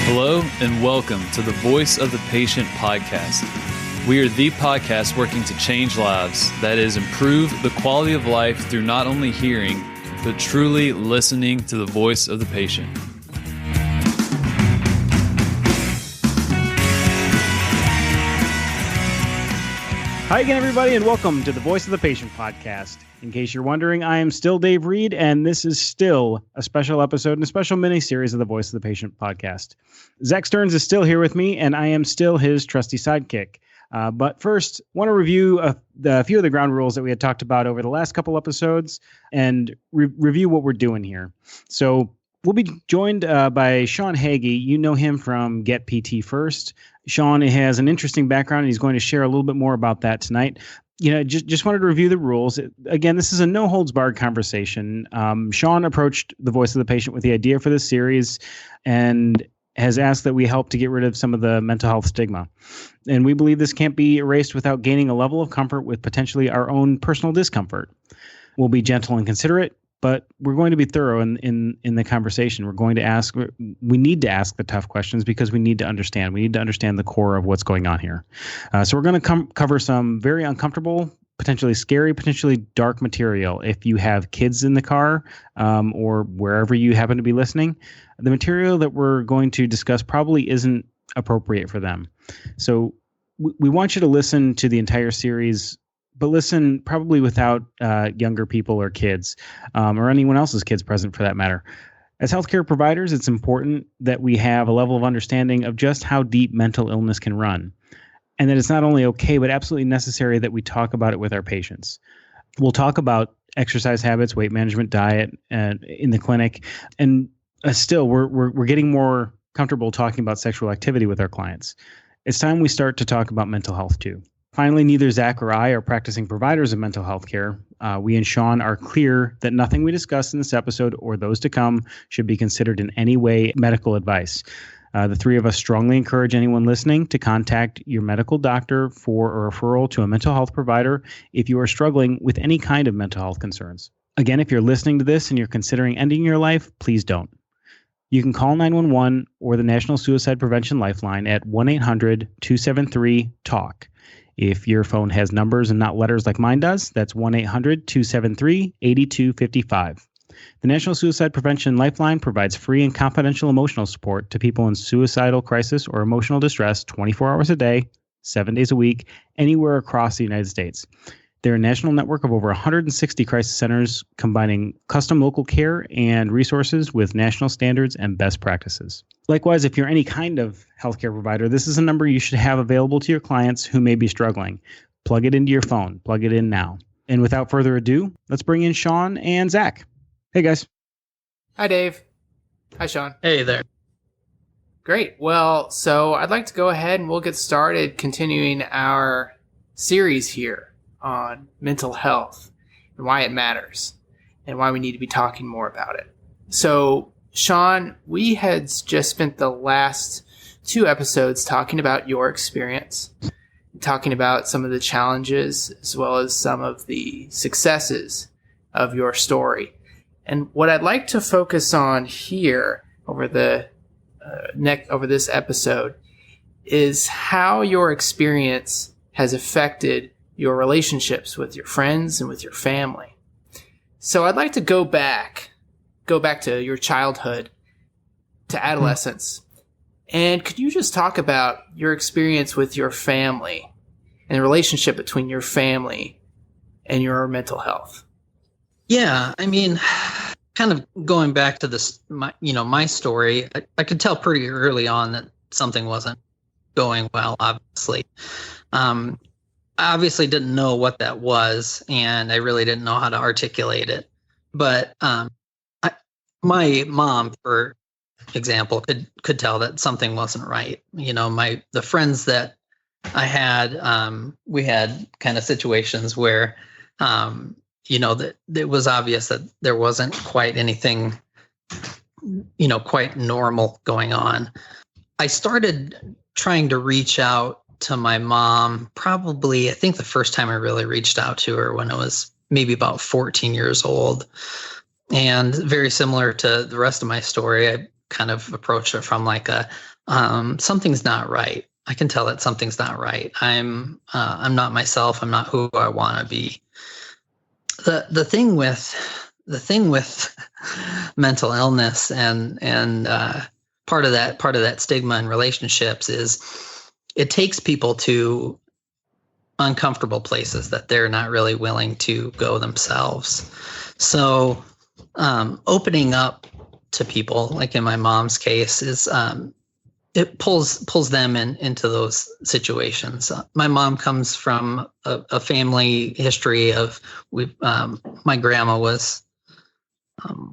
Hello and welcome to the Voice of the Patient podcast. We are the podcast working to change lives, that is, improve the quality of life through not only hearing, but truly listening to the voice of the patient. Hi again, everybody, and welcome to the Voice of the Patient podcast. In case you're wondering, I am still Dave Reed, and this is still a special episode and a special mini-series of the Voice of the Patient podcast. Zach Stearns is still here with me, and I am still his trusty sidekick. But first, I want to review a few of the ground rules that we had talked about over the last couple episodes and review what we're doing here. So we'll be joined by Sean Hagey. You know him from Get PT First. Sean has an interesting background, and he's going to share a little bit more about that tonight. Just wanted to review the rules. Again, this is a no-holds-barred conversation. Sean approached the Voice of the Patient with the idea for this series and has asked that we help to get rid of some of the mental health stigma. And we believe this can't be erased without gaining a level of comfort with potentially our own personal discomfort. We'll be gentle and considerate, but we're going to be thorough in the conversation. We need to ask the tough questions because we need to understand. We need to understand the core of what's going on here. So we're going to cover some very uncomfortable, potentially scary, potentially dark material. If you have kids in the car or wherever you happen to be listening, the material that we're going to discuss probably isn't appropriate for them. So we want you to listen to the entire series, but listen probably without younger people or kids or anyone else's kids present for that matter. As healthcare providers, it's important that we have a level of understanding of just how deep mental illness can run, and that it's not only okay, but absolutely necessary that we talk about it with our patients. We'll talk about exercise habits, weight management, diet, and in the clinic, and still we're getting more comfortable talking about sexual activity with our clients. It's time we start to talk about mental health too. Finally, neither Zach or I are practicing providers of mental health care. We and Sean are clear that nothing we discuss in this episode or those to come should be considered in any way medical advice. The three of us strongly encourage anyone listening to contact your medical doctor for a referral to a mental health provider if you are struggling with any kind of mental health concerns. Again, if you're listening to this and you're considering ending your life, please don't. You can call 911 or the National Suicide Prevention Lifeline at 1-800-273-TALK. If your phone has numbers and not letters like mine does, that's 1-800-273-8255. The National Suicide Prevention Lifeline provides free and confidential emotional support to people in suicidal crisis or emotional distress 24 hours a day, 7 days a week, anywhere across the United States. They're a national network of over 160 crisis centers combining custom local care and resources with national standards and best practices. Likewise, if you're any kind of healthcare provider, this is a number you should have available to your clients who may be struggling. Plug it into your phone. Plug it in now. And without further ado, let's bring in Sean and Zach. Hey, guys. Hi, Dave. Hi, Sean. Hey there. Great. Well, so I'd like to go ahead and we'll get started continuing our series here on mental health and why it matters and why we need to be talking more about it. So, Sean, we had just spent the last 2 episodes talking about your experience, talking about some of the challenges as well as some of the successes of your story. And what I'd like to focus on here over this episode is how your experience has affected your relationships with your friends and with your family. So I'd like to go back to your childhood, to adolescence. And could you just talk about your experience with your family and the relationship between your family and your mental health? Yeah, I mean, kind of going back to this, my story, I could tell pretty early on that something wasn't going well, obviously. I obviously didn't know what that was, and I really didn't know how to articulate it. But my mom, for example, could tell that something wasn't right. The friends that I had, we had kind of situations where, that it was obvious that there wasn't quite anything, quite normal going on. I started trying to reach out to my mom, probably, I think the first time I really reached out to her when I was maybe about 14 years old. And very similar to the rest of my story, I kind of approached her from like a something's not right. I can tell that something's not right. I'm not myself. I'm not who I want to be. The thing with mental illness and part of that stigma in relationships is it takes people to uncomfortable places that they're not really willing to go themselves. So opening up to people, like in my mom's case, is it pulls them into those situations. My mom comes from a family history of my grandma was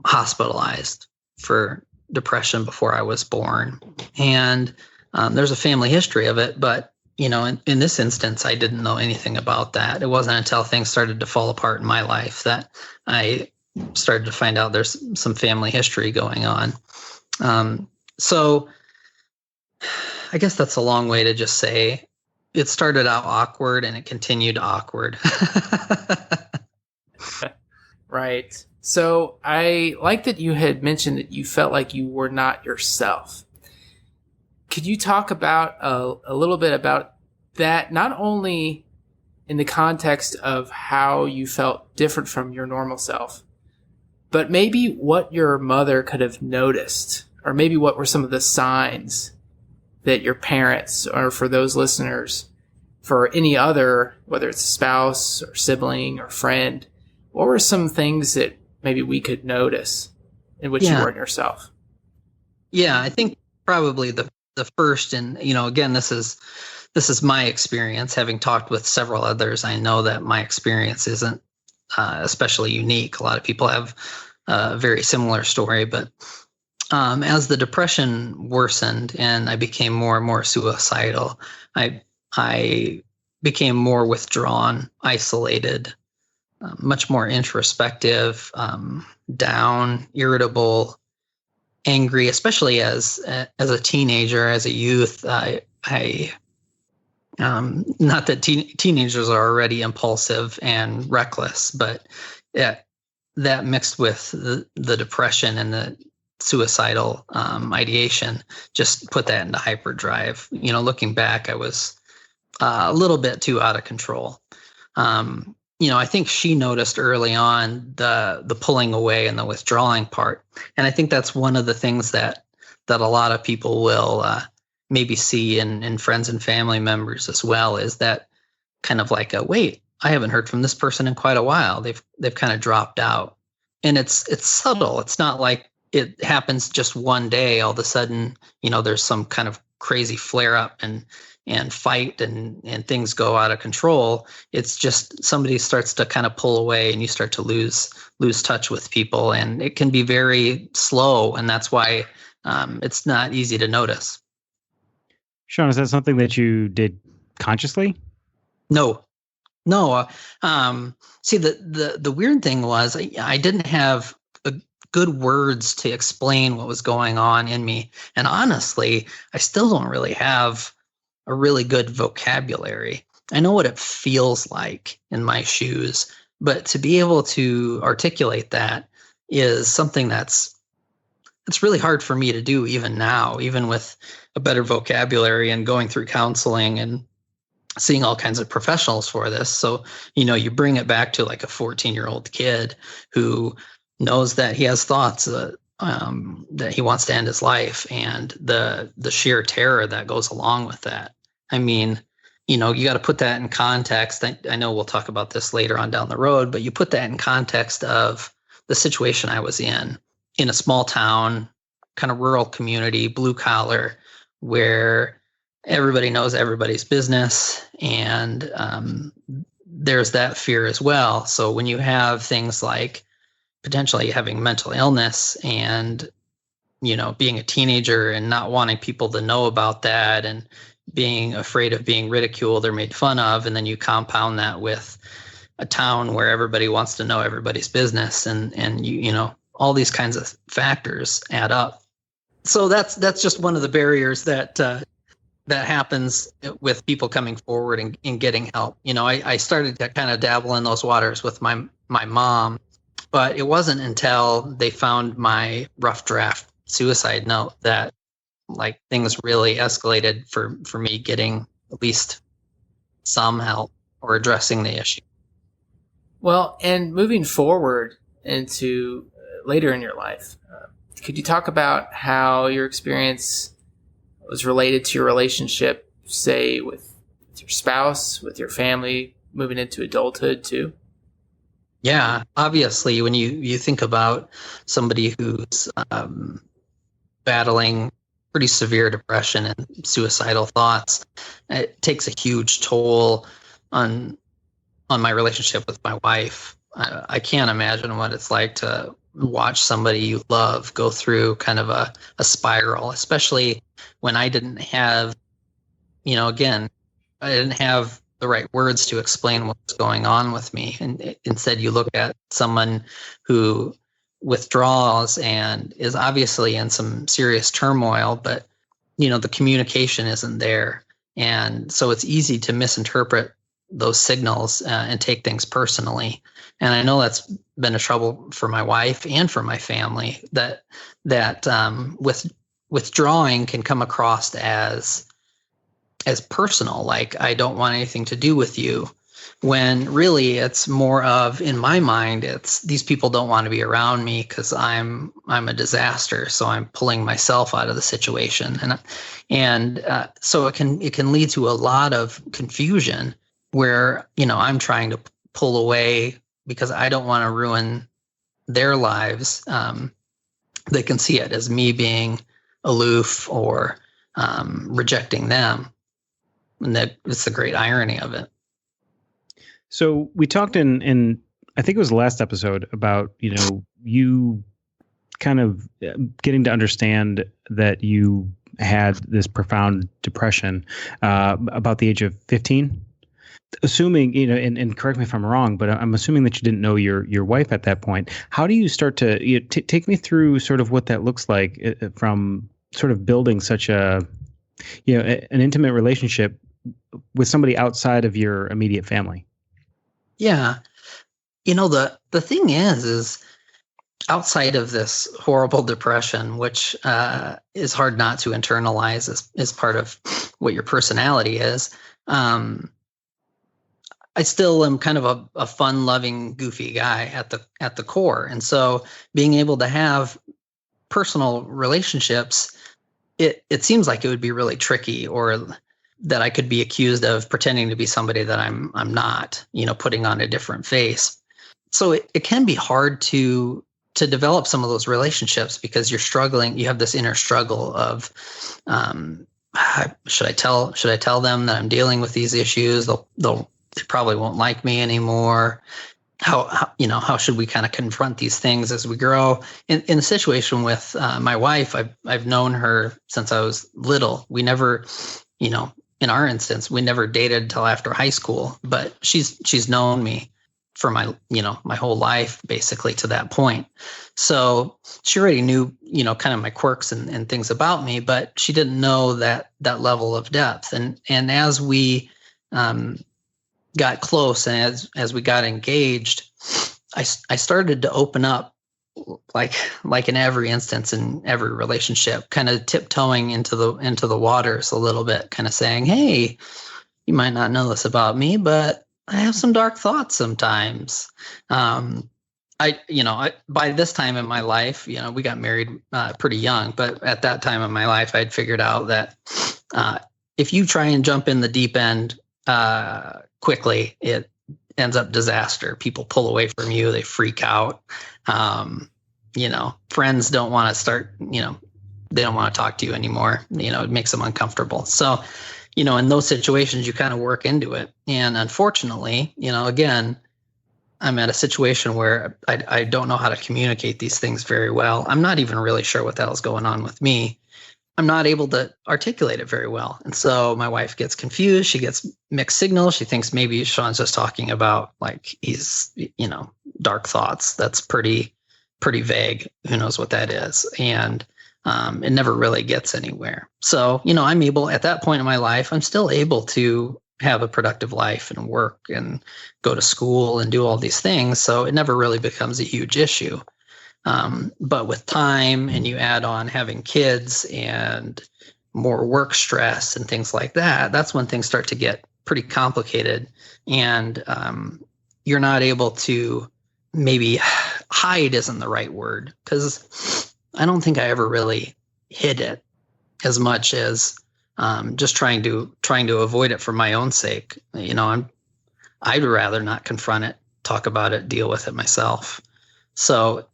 hospitalized for depression before I was born, and there's a family history of it. But in this instance, I didn't know anything about that. It wasn't until things started to fall apart in my life that I started to find out there's some family history going on. So I guess that's a long way to just say it started out awkward and it continued awkward. Right. So I like that you had mentioned that you felt like you were not yourself. Could you talk about a little bit about that, not only in the context of how you felt different from your normal self, but maybe what your mother could have noticed, or maybe what were some of the signs that your parents, or for those listeners, for any other, whether it's a spouse or sibling or friend, what were some things that maybe we could notice in which you weren't yourself? Yeah, I think probably the first, and again, this is my experience. Having talked with several others, I know that my experience isn't especially unique. A lot of people have a very similar story, but as the depression worsened and I became more and more suicidal, I became more withdrawn, isolated, much more introspective, down, irritable, angry, especially as a teenager, as a youth. I not that teenagers are already impulsive and reckless, but that mixed with the depression and the suicidal ideation just put that into hyperdrive. Looking back, I was a little bit too out of control. I think she noticed early on the pulling away and the withdrawing part. And I think that's one of the things that a lot of people will maybe see in friends and family members as well, is that kind of like wait, I haven't heard from this person in quite a while. They've kind of dropped out. And it's subtle. It's not like it happens just one day. All of a sudden, there's some kind of crazy flare up and fight and things go out of control. It's just somebody starts to kind of pull away and you start to lose touch with people, and it can be very slow. And that's why it's not easy to notice. Sean, is that something that you did consciously? No. See, the weird thing was I didn't have good words to explain what was going on in me. And honestly, I still don't really have a really good vocabulary. I know what it feels like in my shoes, but to be able to articulate that is something that's really hard for me to do even now, even with a better vocabulary and going through counseling and seeing all kinds of professionals for this. So, you bring it back to like a 14-year-old kid who knows that he has thoughts that he wants to end his life, and the sheer terror that goes along with that. I mean, you got to put that in context. I know we'll talk about this later on down the road, but you put that in context of the situation I was in a small town, kind of rural community, blue collar, where everybody knows everybody's business, and there's that fear as well. So when you have things like potentially having mental illness and, being a teenager and not wanting people to know about that and being afraid of being ridiculed or made fun of, and then you compound that with a town where everybody wants to know everybody's business, and all these kinds of factors add up. So that's just one of the barriers that happens with people coming forward and getting help. I started to kind of dabble in those waters with my mom, but it wasn't until they found my rough draft suicide note that like things really escalated for me getting at least some help or addressing the issue. Well, and moving forward into later in your life, could you talk about how your experience was related to your relationship, say, with your spouse, with your family, moving into adulthood too? Yeah, obviously, when you think about somebody who's battling pretty severe depression and suicidal thoughts, it takes a huge toll on my relationship with my wife. I can't imagine what it's like to watch somebody you love go through kind of a spiral, especially when I didn't have, again, I didn't have the right words to explain what's going on with me. And instead you look at someone who withdraws and is obviously in some serious turmoil, but the communication isn't there. And so it's easy to misinterpret those signals and take things personally. And I know that's been a trouble for my wife and for my family, that withdrawing can come across as personal, like I don't want anything to do with you, when really it's more of, in my mind, it's these people don't want to be around me because I'm a disaster, so I'm pulling myself out of the situation, and so it can lead to a lot of confusion where I'm trying to pull away because I don't want to ruin their lives. They can see it as me being aloof or rejecting them. And that it's the great irony of it. So we talked in I think it was the last episode about, you kind of getting to understand that you had this profound depression about the age of 15. Assuming, and correct me if I'm wrong, but I'm assuming that you didn't know your wife at that point. How do you start to take me through sort of what that looks like from sort of building such an intimate relationship with somebody outside of your immediate family? Yeah. The thing is outside of this horrible depression, which is hard not to internalize as part of what your personality is, I still am kind of a fun-loving, goofy guy at the core. And so being able to have personal relationships, it seems like it would be really tricky, or that I could be accused of pretending to be somebody that I'm not, putting on a different face. So it can be hard to develop some of those relationships because you're struggling. You have this inner struggle of, should I tell them that I'm dealing with these issues? They probably won't like me anymore. How should we kind of confront these things as we grow? In the situation with my wife, I've known her since I was little. We never, in our instance, we never dated until after high school, but she's known me for my whole life, basically, to that point. So she already knew, kind of my quirks and things about me, but she didn't know that level of depth. And as we got close and as we got engaged, I started to open up, like in every instance in every relationship, kind of tiptoeing into the waters a little bit, kind of saying, hey, you might not know this about me, but I have some dark thoughts sometimes. By this time in my life, we got married pretty young, but at that time in my life, I'd figured out that if you try and jump in the deep end quickly, it ends up disaster. People pull away from you. They freak out. Friends don't want to start, they don't want to talk to you anymore. It makes them uncomfortable. So, in those situations, you kind of work into it. And unfortunately, again, I'm at a situation where I don't know how to communicate these things very well. I'm not even really sure what the hell's going on with me. I'm not able to articulate it very well. And so my wife gets confused. She gets mixed signals. She thinks maybe Sean's just talking about like he's, dark thoughts. That's pretty vague. Who knows what that is? And it never really gets anywhere. So, I'm able at that point in my life, I'm still able to have a productive life and work and go to school and do all these things. So it never really becomes a huge issue. But with time, and you add on having kids and more work stress and things like that, that's when things start to get pretty complicated. And you're not able to, maybe hide isn't the right word, because I don't think I ever really hid it as much as just trying to avoid it for my own sake. I'd rather not confront it, talk about it, deal with it myself. So,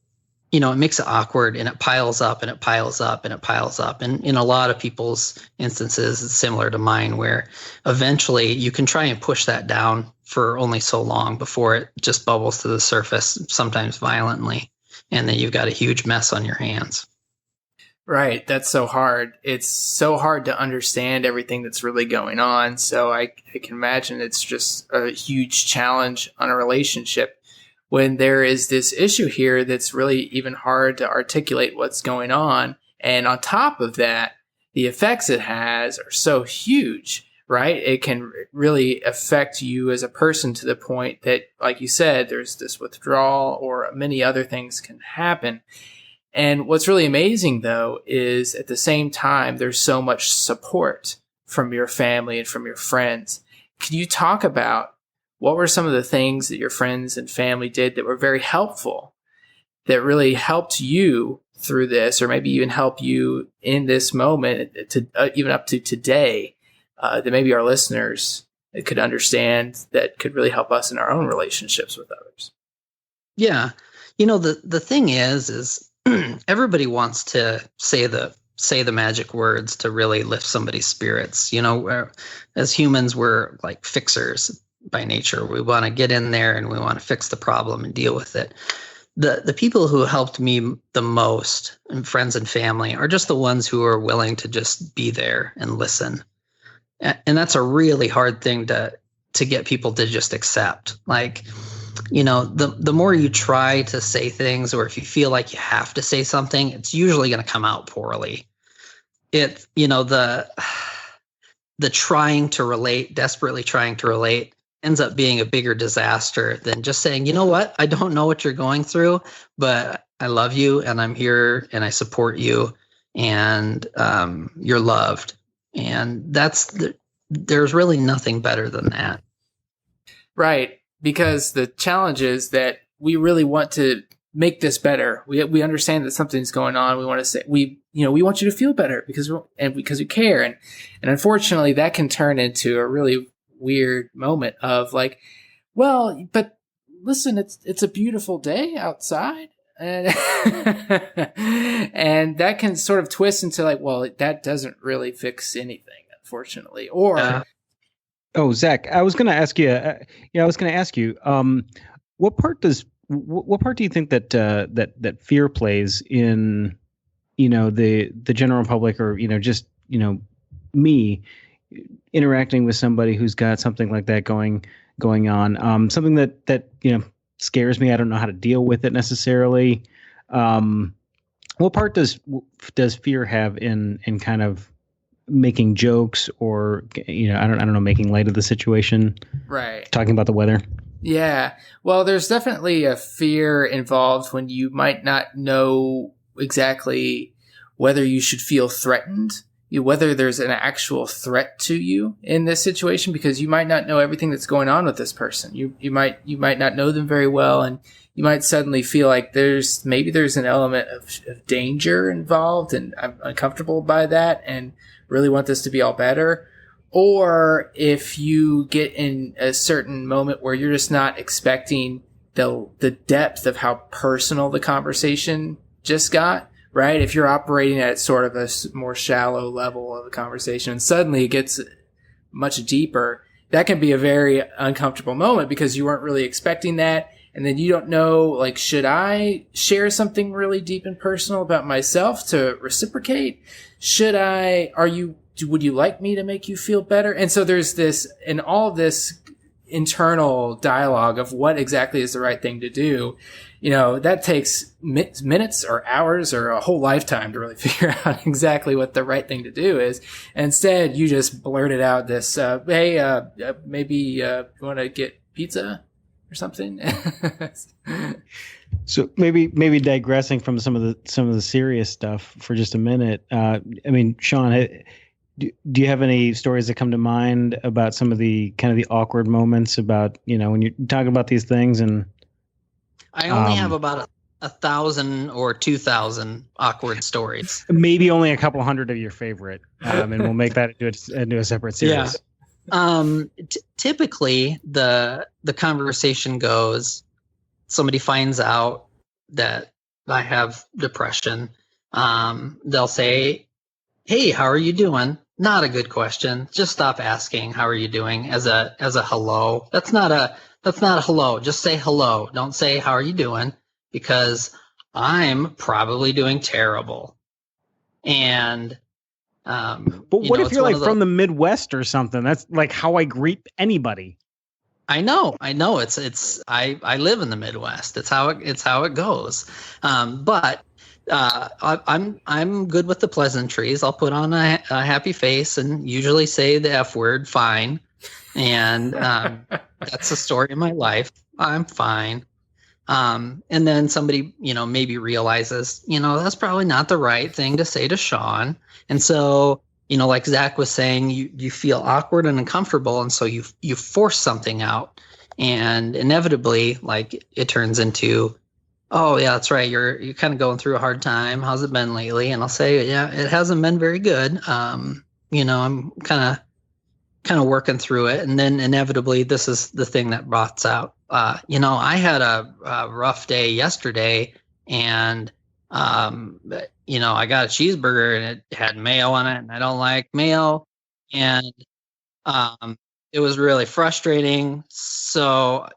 it makes it awkward, and it piles up and it piles up and it piles up. And in a lot of people's instances, it's similar to mine, where eventually you can try and push that down for only so long before it just bubbles to the surface, sometimes violently. And then you've got a huge mess on your hands. Right. That's so hard. It's so hard to understand everything that's really going on. So I can imagine it's just a huge challenge on a relationship when there is this issue here that's really even hard to articulate what's going on. And on top of that, the effects it has are so huge, right? It can really affect you as a person to the point that, like you said, there's this withdrawal or many other things can happen. And what's really amazing, though, is at the same time, there's so much support from your family and from your friends. Can you talk about what were some of the things that your friends and family did that were very helpful, that really helped you through this, or maybe even help you in this moment, to even up to today, that maybe our listeners could understand, that could really help us in our own relationships with others? Yeah. The thing is everybody wants to say the magic words to really lift somebody's spirits. As humans, we're like fixers by nature. We want to get in there and we want to fix the problem and deal with it. The people who helped me the most, and friends and family, are just the ones who are willing to just be there and listen. And that's a really hard thing to get people to just accept. Like, the more you try to say things, or if you feel like you have to say something, it's usually going to come out poorly. The trying to relate, desperately trying to relate, ends up being a bigger disaster than just saying, you know what, I don't know what you're going through, but I love you and I'm here and I support you and you're loved. And there's really nothing better than that. Right. Because the challenge is that we really want to make this better. We understand that something's going on. We want to say, we want you to feel better because we care. And unfortunately that can turn into a really weird moment of like, well, but listen, it's a beautiful day outside. And, and that can sort of twist into like, well, that doesn't really fix anything, unfortunately. Or, oh, Zach, I was going to ask you. What part do you think that fear plays in, the general public, or just me interacting with somebody who's got something like that going on, something that scares me. I don't know how to deal with it necessarily. What part does fear have in kind of making jokes, or I don't know, making light of the situation, right? Talking about the weather. Yeah. Well, there's definitely a fear involved when you might not know exactly whether you should feel threatened, whether there's an actual threat to you in this situation, because you might not know everything that's going on with this person. You might not know them very well, and you might suddenly feel like there's an element of danger involved, and I'm uncomfortable by that and really want this to be all better. Or if you get in a certain moment where you're just not expecting the depth of how personal the conversation just got, right? If you're operating at sort of a more shallow level of a conversation and suddenly it gets much deeper, that can be a very uncomfortable moment because you weren't really expecting that. And then you don't know, like, should I share something really deep and personal about myself to reciprocate? Would you like me to make you feel better? And so there's this, and all this internal dialogue of what exactly is the right thing to do. That takes minutes or hours or a whole lifetime to really figure out exactly what the right thing to do is. And instead, you just blurted out this, hey, maybe you want to get pizza or something? So maybe digressing from some of the serious stuff for just a minute. I mean, Sean, do you have any stories that come to mind about some of the kind of the awkward moments about, when you're talking about these things? And I only have about 1,000 or 2,000 awkward stories. Maybe only a couple hundred of your favorite, and we'll make that into a separate series. Yeah. Typically, the conversation goes, somebody finds out that I have depression. They'll say, "Hey, how are you doing?" Not a good question. Just stop asking, "How are you doing?" as a hello. That's not a hello. Just say hello. Don't say, "How are you doing?" Because I'm probably doing terrible. And but what if you're like from the Midwest or something? That's like how I greet anybody. I know. It's I live in the Midwest. It's how it goes. But I'm good with the pleasantries. I'll put on a happy face and usually say the F word, fine. And that's the story of my life. I'm fine. And then somebody, maybe realizes, that's probably not the right thing to say to Sean. And so, like Zach was saying, you feel awkward and uncomfortable. And so you force something out, and inevitably, like, it turns into, "Oh yeah, that's right. You're kind of going through a hard time. How's it been lately?" And I'll say, "Yeah, it hasn't been very good. I'm kind of working through it." And then inevitably, this is the thing that rots out. I had a rough day yesterday, and I got a cheeseburger and it had mayo on it, and I don't like mayo, and it was really frustrating. So,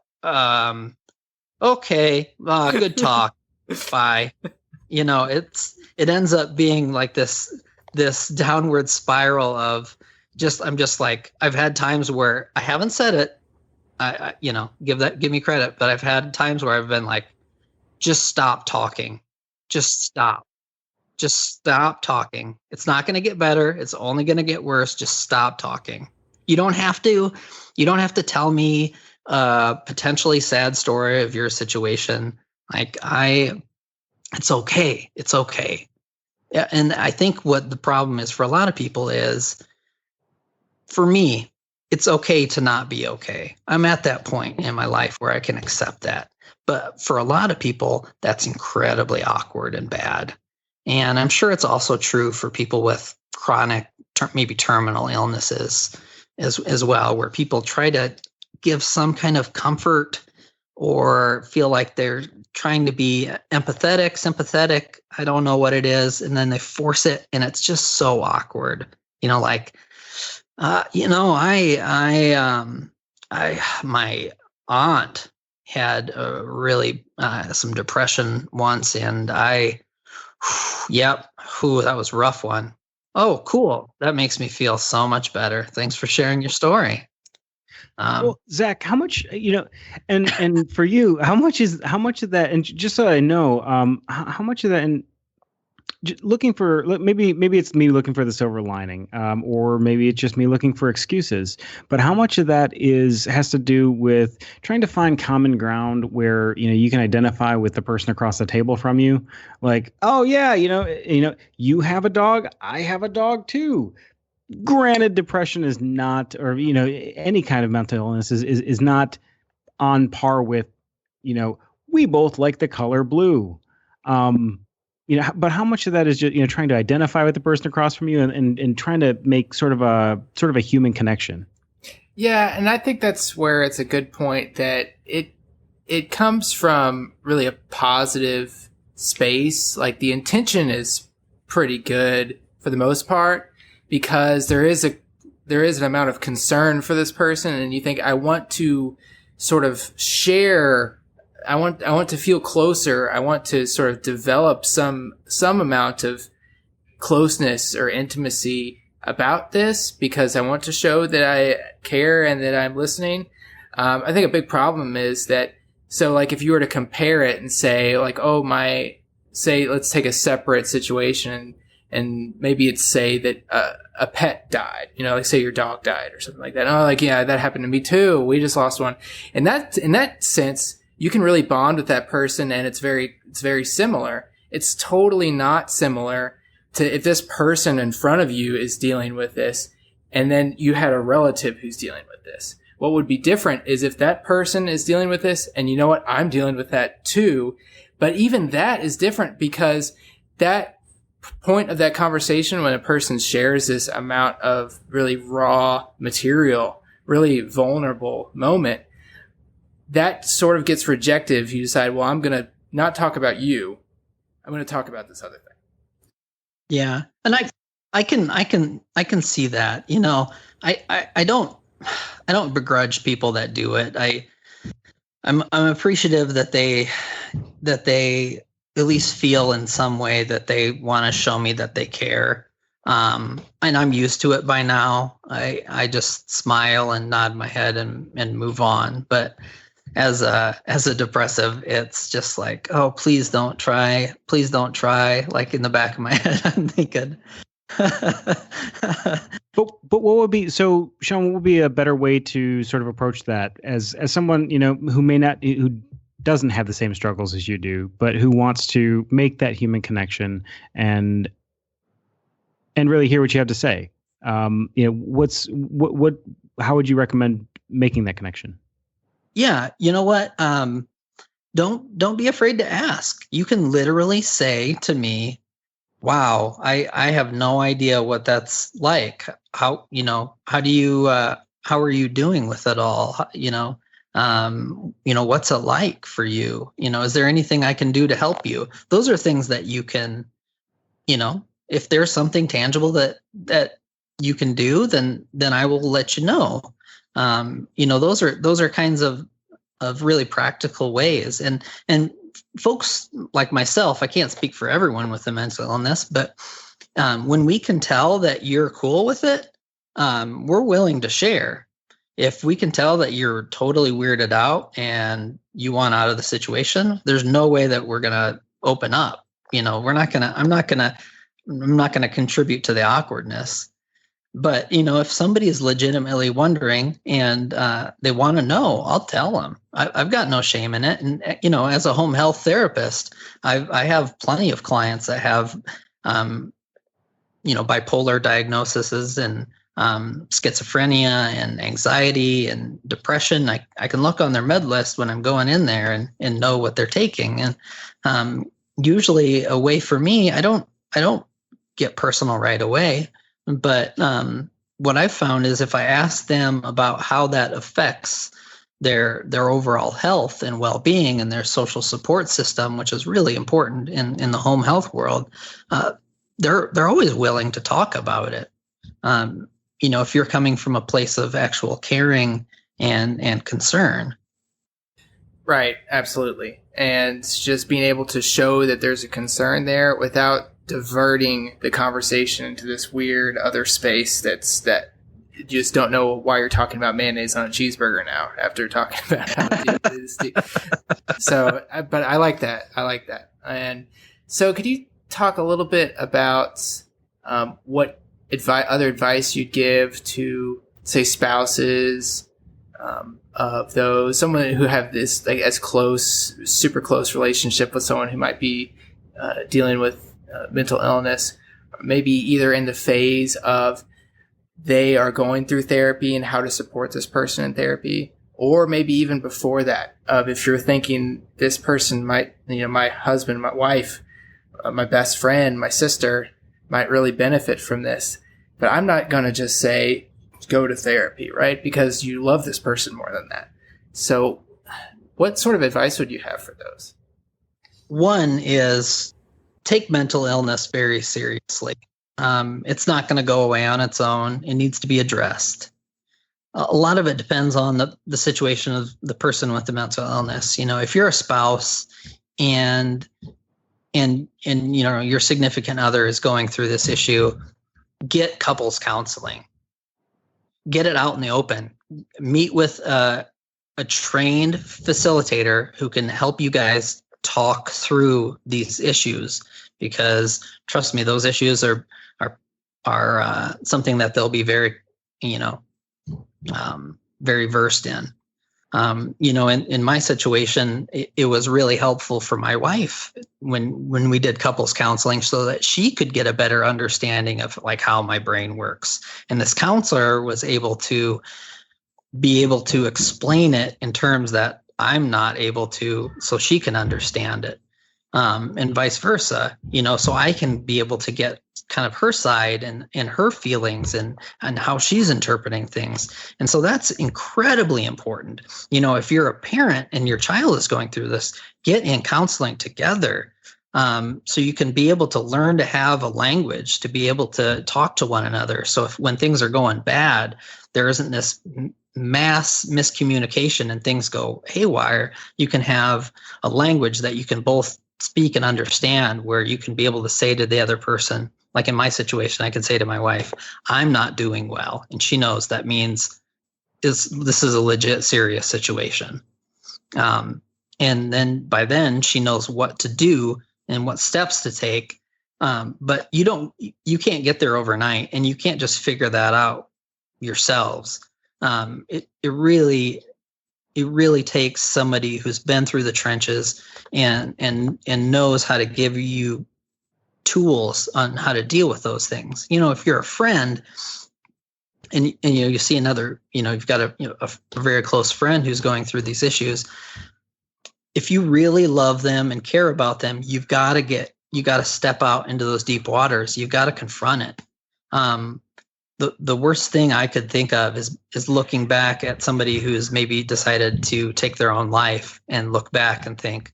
okay, good talk, bye. It ends up being like this downward spiral of I'm just like, I've had times where I haven't said it. I give me credit, but I've had times where I've been like, just stop talking. Just stop talking. It's not going to get better. It's only going to get worse. Just stop talking. You don't have to tell me a potentially sad story of your situation. It's okay. It's okay. Yeah. And I think what the problem is for a lot of people is, for me, it's okay to not be okay. I'm at that point in my life where I can accept that. But for a lot of people, that's incredibly awkward and bad. And I'm sure it's also true for people with chronic, maybe terminal illnesses as well, where people try to give some kind of comfort or feel like they're trying to be empathetic, sympathetic. I don't know what it is. And then they force it, and it's just so awkward. My aunt had really some depression once, and that was a rough one. Oh, cool. That makes me feel so much better. Thanks for sharing your story. Well, Zach, how much, and for you, how much of that, and just so I know, how much of that, and looking for, maybe it's me looking for the silver lining, or maybe it's just me looking for excuses, but how much of that has to do with trying to find common ground where, you can identify with the person across the table from you, like, oh yeah, you have a dog, I have a dog too. Granted, depression is not, or any kind of mental illness is not on par with, we both like the color blue. But how much of that is just trying to identify with the person across from you and trying to make sort of a human connection? Yeah, and I think that's where it's a good point that it comes from really a positive space. Like, the intention is pretty good for the most part, because there is an amount of concern for this person, and you think, I want to sort of share, I want to feel closer, I want to sort of develop some amount of closeness or intimacy about this, because I want to show that I care and that I'm listening. I think a big problem is that, so like, if you were to compare it and say, like, let's take a separate situation, and maybe it's, say that a pet died, like say your dog died or something like that. Oh, like, yeah, that happened to me too. We just lost one. And that, in that sense, you can really bond with that person, and it's very similar. It's totally not similar to if this person in front of you is dealing with this, and then you had a relative who's dealing with this. What would be different is if that person is dealing with this, and you know what, I'm dealing with that too. But even that is different, because that point of that conversation, when a person shares this amount of really raw material, really vulnerable moment, that sort of gets rejected if you decide, well, I'm going to not talk about you. I'm going to talk about this other thing. Yeah. And I can see that. You know, I don't begrudge people that do it. I'm appreciative that they at least feel in some way that they want to show me that they care. And I'm used to it by now. I just smile and nod my head and move on. But as a depressive, it's just like, oh, please don't try. Like in the back of my head, I'm thinking. But what would be, so Sean, what would be a better way to sort of approach that as someone, you know, who doesn't have the same struggles as you do, but who wants to make that human connection and really hear what you have to say? You know, how would you recommend making that connection? Yeah. You know what? Don't be afraid to ask. You can literally say to me, wow, I have no idea what that's like. How are you doing with it all? What's it like for you? You know, is there anything I can do to help you? Those are things that you can, you know, if there's something tangible that you can do, then I will let you know. Those are kinds of really practical ways. And folks like myself, I can't speak for everyone with a mental illness, but when we can tell that you're cool with it, we're willing to share. If we can tell that you're totally weirded out and you want out of the situation, there's no way that we're going to open up. You know, I'm not going to contribute to the awkwardness. But, you know, if somebody is legitimately wondering and they want to know, I'll tell them. I've got no shame in it. And, you know, as a home health therapist, I have plenty of clients that have, bipolar diagnoses and schizophrenia and anxiety and depression. I can look on their med list when I'm going in there and know what they're taking. And usually a way for me, I don't get personal right away. But what I've found is if I ask them about how that affects their overall health and well-being and their social support system, which is really important in the home health world, they're always willing to talk about it. If you're coming from a place of actual caring and concern. Right, absolutely. And just being able to show that there's a concern there without diverting the conversation into this weird other space that you just don't know why you're talking about mayonnaise on a cheeseburger now after talking about how to deal with this. So, but I like that. And so could you talk a little bit about what other advice you'd give to, say, spouses of those, someone who have this like super close relationship with someone who might be dealing with mental illness, maybe either in the phase of they are going through therapy and how to support this person in therapy, or maybe even before that, of if you're thinking this person might, my husband, my wife, my best friend, my sister might really benefit from this, but I'm not going to just say go to therapy, right? Because you love this person more than that. So what sort of advice would you have for those? One is take mental illness very seriously. It's not going to go away on its own. It needs to be addressed. A lot of it depends on the situation of the person with the mental illness. You know, if you're a spouse and your significant other is going through this issue, get couples counseling. Get it out in the open. Meet with a trained facilitator who can help you guys talk through these issues, because trust me, those issues are something that they'll be very, very versed in. In my situation, it was really helpful for my wife when we did couples counseling so that she could get a better understanding of like how my brain works. And this counselor was able to explain it in terms that I'm not able to, so she can understand it. And vice versa, so I can be able to get kind of her side and her feelings and how she's interpreting things. And so that's incredibly important. If you're a parent and your child is going through this, get in counseling together. So you can be able to learn to have a language, to be able to talk to one another. So when things are going bad, there isn't this mass miscommunication and things go haywire. You can have a language that you can both speak and understand, where you can be able to say to the other person, like in my situation, I can say to my wife, I'm not doing well. And she knows that means this is a legit serious situation. And then by then she knows what to do and what steps to take. But you can't get there overnight, and you can't just figure that out yourselves. It really takes somebody who's been through the trenches and knows how to give you tools on how to deal with those things. If you're a friend and you see another, you've got a very close friend who's going through these issues. If you really love them and care about them, you got to step out into those deep waters. You've got to confront it. The worst thing I could think of is looking back at somebody who's maybe decided to take their own life and look back and think,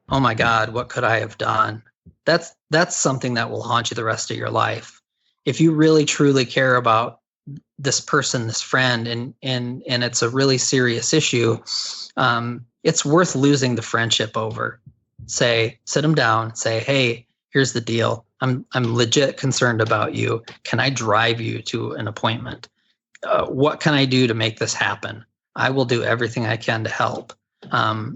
oh my God, what could I have done? That's something that will haunt you the rest of your life. If you really truly care about this person, this friend, and it's a really serious issue, it's worth losing the friendship over. Sit them down, say, hey, here's the deal. I'm legit concerned about you. Can I drive you to an appointment? What can I do to make this happen? I will do everything I can to help.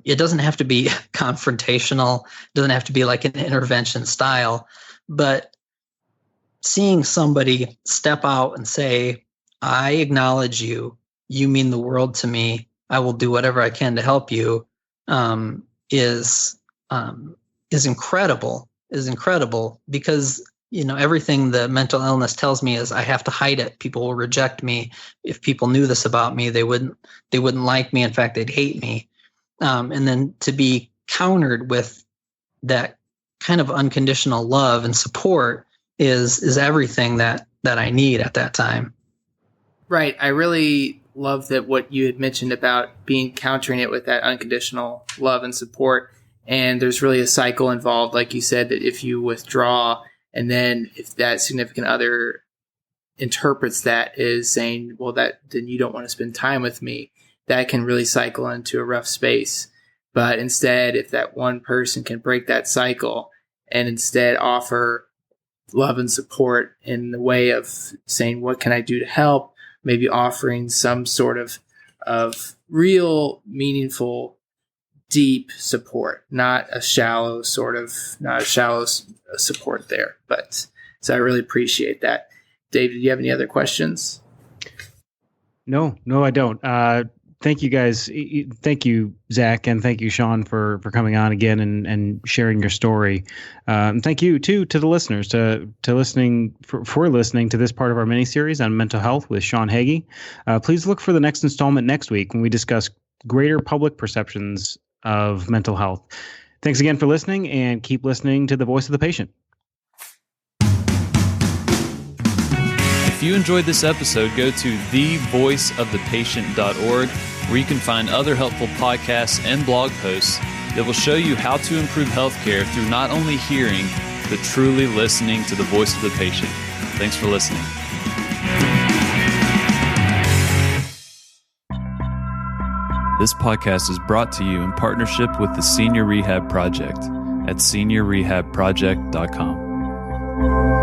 It doesn't have to be confrontational. It doesn't have to be like an intervention style, but seeing somebody step out and say, I acknowledge you. You mean the world to me. I will do whatever I can to help you, is incredible. Is incredible because, everything the mental illness tells me is I have to hide it. People will reject me. If people knew this about me, they wouldn't like me. In fact, they'd hate me. And then to be countered with that kind of unconditional love and support is everything that I need at that time. Right. I really love that what you had mentioned about countering it with that unconditional love and support. And there's really a cycle involved, like you said, that if you withdraw and then if that significant other interprets that as saying, well, then you don't want to spend time with me, that can really cycle into a rough space. But instead, if that one person can break that cycle and instead offer love and support in the way of saying, what can I do to help? Maybe offering some sort of real meaningful deep support, not a shallow support there. But so I really appreciate that. David, do you have any other questions? No, I don't. Thank you guys. Thank you, Zach, and thank you, Sean, for coming on again and sharing your story. Thank you too to the listeners for listening to this part of our mini series on mental health with Sean Hagey. Please look for the next installment next week when we discuss greater public perceptions of mental health. Thanks again for listening, and keep listening to the voice of the patient. If you enjoyed this episode, go to thevoiceofthepatient.org, where you can find other helpful podcasts and blog posts that will show you how to improve healthcare through not only hearing, but truly listening to the voice of the patient. Thanks for listening. This podcast is brought to you in partnership with the Senior Rehab Project at seniorrehabproject.com.